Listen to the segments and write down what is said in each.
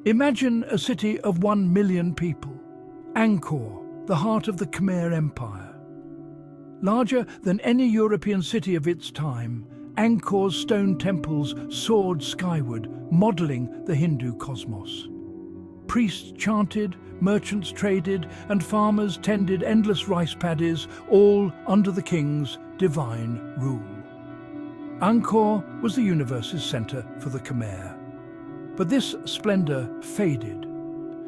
Imagine a city of 1 million people. Angkor, the heart of the Khmer Empire. Larger than any European city of its time, Angkor's stone temples soared skyward, modeling the Hindu cosmos. Priests chanted, merchants traded, and farmers tended endless rice paddies, all under the king's divine rule. Angkor was the universe's center for the Khmer. But this splendor faded.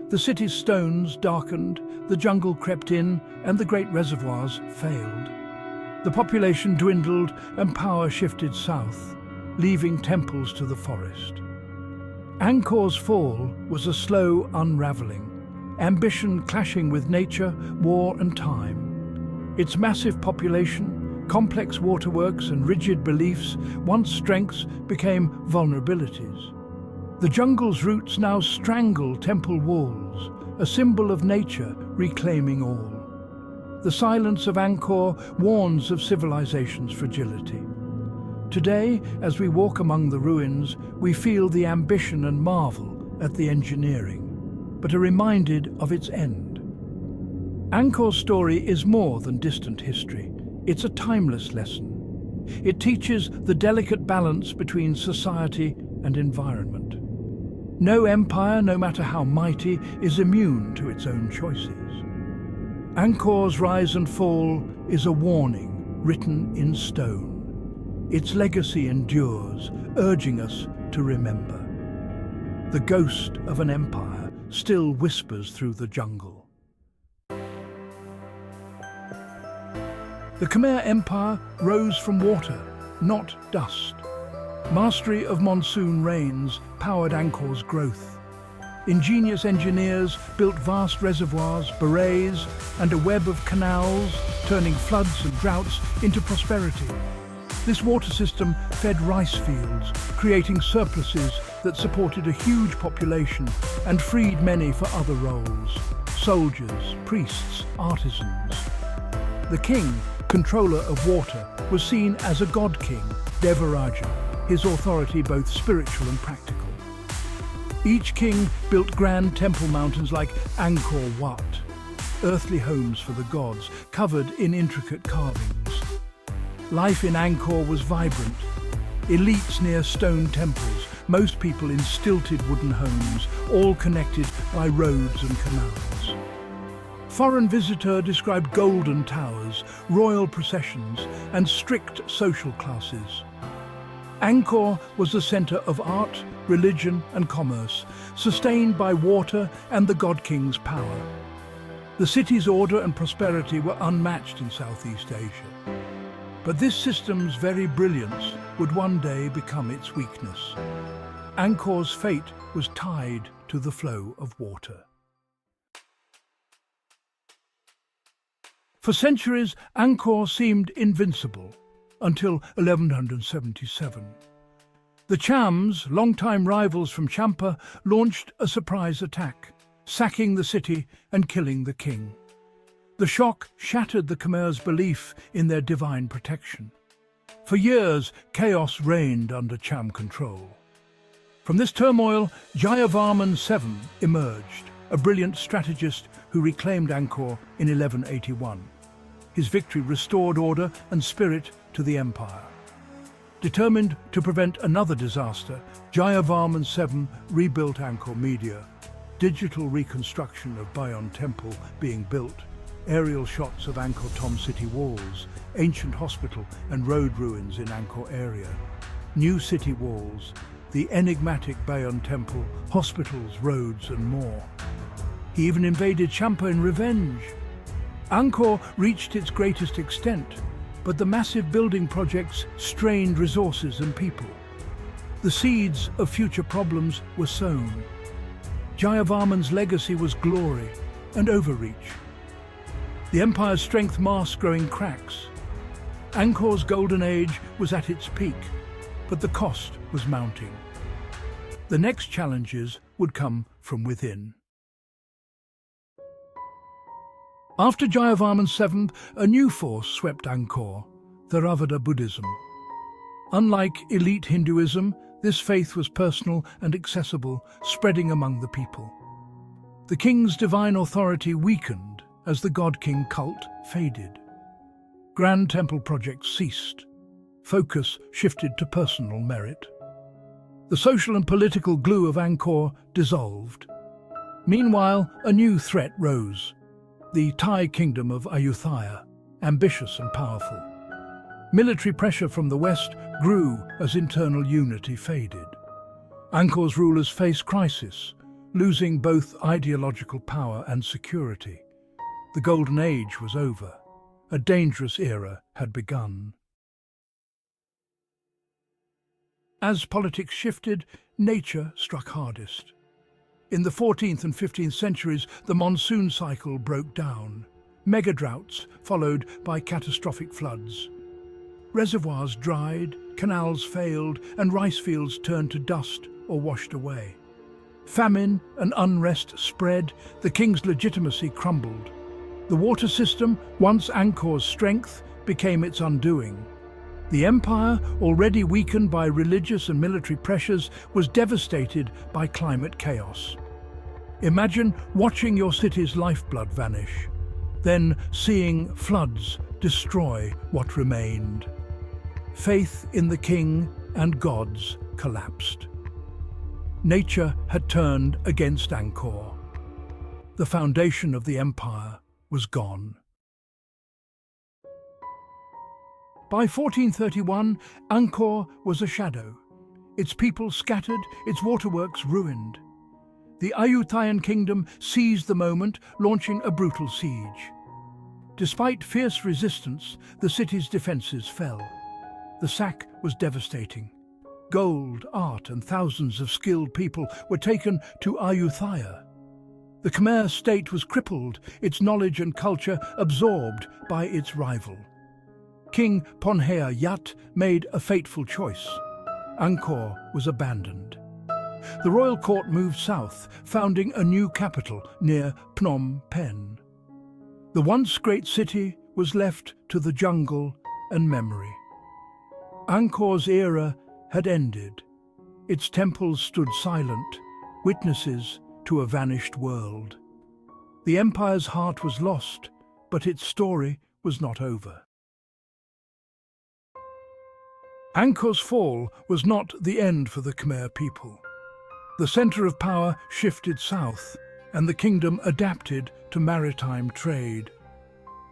The city's stones darkened, the jungle crept in, and the great reservoirs failed. The population dwindled and power shifted south, leaving temples to the forest. Angkor's fall was a slow unraveling, ambition clashing with nature, war and time. Its massive population, complex waterworks and rigid beliefs, once strengths, became vulnerabilities. The jungle's roots now strangle temple walls, a symbol of nature reclaiming all. The silence of Angkor warns of civilization's fragility. Today, as we walk among the ruins, we feel the ambition and marvel at the engineering, but are reminded of its end. Angkor's story is more than distant history. It's a timeless lesson. It teaches the delicate balance between society and environment. No empire, no matter how mighty, is immune to its own choices. Angkor's rise and fall is a warning written in stone. Its legacy endures, urging us to remember. The ghost of an empire still whispers through the jungle. The Khmer Empire rose from water, not dust. Mastery of monsoon rains powered Angkor's growth. Ingenious engineers built vast reservoirs, barrages, and a web of canals, turning floods and droughts into prosperity. This water system fed rice fields, creating surpluses that supported a huge population and freed many for other roles: soldiers, priests, artisans. The king, controller of water, was seen as a god-king, Devaraja, his authority both spiritual and practical. Each king built grand temple mountains like Angkor Wat, earthly homes for the gods, covered in intricate carvings. Life in Angkor was vibrant. Elites near stone temples, most people in stilted wooden homes, all connected by roads and canals. Foreign visitor described golden towers, royal processions, and strict social classes. Angkor was the center of art, religion, and commerce, sustained by water and the god-king's power. The city's order and prosperity were unmatched in Southeast Asia. But this system's very brilliance would one day become its weakness. Angkor's fate was tied to the flow of water. For centuries, Angkor seemed invincible, until 1177. The Chams, longtime rivals from Champa, launched a surprise attack, sacking the city and killing the king. The shock shattered the Khmer's belief in their divine protection. For years, chaos reigned under Cham control. From this turmoil, Jayavarman II emerged, a brilliant strategist who reclaimed Angkor in 1181. His victory restored order and spirit to the empire. Determined to prevent another disaster, Jayavarman VII rebuilt Angkor Media, digital reconstruction of Bayon Temple being built, aerial shots of Angkor Thom city walls, ancient hospital and road ruins in Angkor area, new city walls, the enigmatic Bayon Temple, hospitals, roads and more. He even invaded Champa in revenge. Angkor reached its greatest extent, but the massive building projects strained resources and people. The seeds of future problems were sown. Jayavarman's legacy was glory and overreach. The empire's strength masked growing cracks. Angkor's golden age was at its peak, but the cost was mounting. The next challenges would come from within. After Jayavarman VII, a new force swept Angkor, Theravada Buddhism. Unlike elite Hinduism, This faith was personal and accessible, spreading among the people. The king's divine authority weakened as the god-king cult faded. Grand temple projects ceased. Focus shifted to personal merit. The social and political glue of Angkor dissolved. Meanwhile, a new threat rose: the Thai kingdom of Ayutthaya, ambitious and powerful. Military pressure from the west grew as internal unity faded. Angkor's rulers faced crisis, losing both ideological power and security. The Golden Age was over. A dangerous era had begun. As politics shifted, nature struck hardest. In the 14th and 15th centuries, the monsoon cycle broke down. Mega droughts followed by catastrophic floods. Reservoirs dried, canals failed, and rice fields turned to dust or washed away. Famine and unrest spread, the king's legitimacy crumbled. The water system, once Angkor's strength, became its undoing. The empire, already weakened by religious and military pressures, was devastated by climate chaos. Imagine watching your city's lifeblood vanish, then seeing floods destroy what remained. Faith in the king and gods collapsed. Nature had turned against Angkor. The foundation of the empire was gone. By 1431, Angkor was a shadow. Its people scattered, its waterworks ruined. The Ayutthayan kingdom seized the moment, launching a brutal siege. Despite fierce resistance, the city's defences fell. The sack was devastating. Gold, art, and thousands of skilled people were taken to Ayutthaya. The Khmer state was crippled, its knowledge and culture absorbed by its rival. King Ponhea Yat made a fateful choice. Angkor was abandoned. The royal court moved south, founding a new capital near Phnom Penh. The once great city was left to the jungle and memory. Angkor's era had ended. Its temples stood silent, witnesses to a vanished world. The empire's heart was lost, but its story was not over. Angkor's fall was not the end for the Khmer people. The centre of power shifted south, and the kingdom adapted to maritime trade.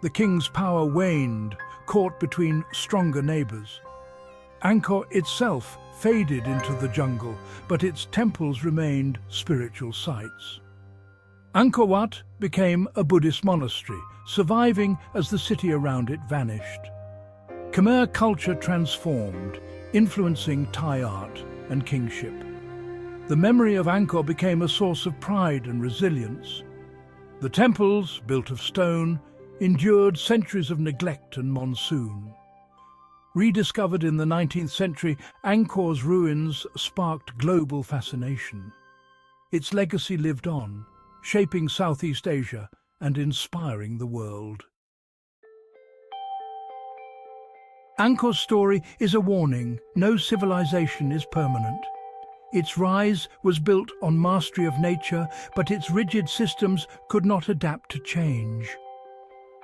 The king's power waned, caught between stronger neighbours. Angkor itself faded into the jungle, but its temples remained spiritual sites. Angkor Wat became a Buddhist monastery, surviving as the city around it vanished. Khmer culture transformed, influencing Thai art and kingship. The memory of Angkor became a source of pride and resilience. The temples, built of stone, endured centuries of neglect and monsoon. Rediscovered in the 19th century, Angkor's ruins sparked global fascination. Its legacy lived on, shaping Southeast Asia and inspiring the world. Angkor's story is a warning: no civilization is permanent. Its rise was built on mastery of nature, but its rigid systems could not adapt to change.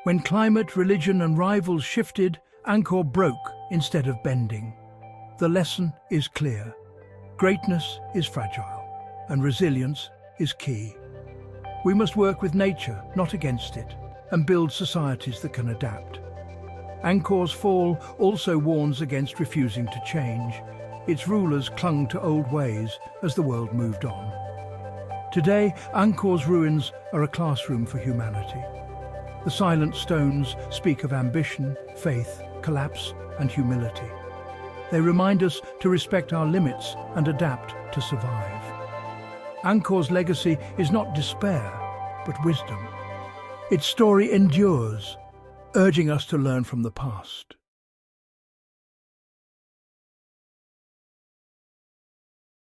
When climate, religion, and rivals shifted, Angkor broke instead of bending. The lesson is clear: greatness is fragile, and resilience is key. We must work with nature, not against it, and build societies that can adapt. Angkor's fall also warns against refusing to change. Its rulers clung to old ways as the world moved on. Today, Angkor's ruins are a classroom for humanity. The silent stones speak of ambition, faith, collapse, and humility. They remind us to respect our limits and adapt to survive. Angkor's legacy is not despair, but wisdom. Its story endures, urging us to learn from the past.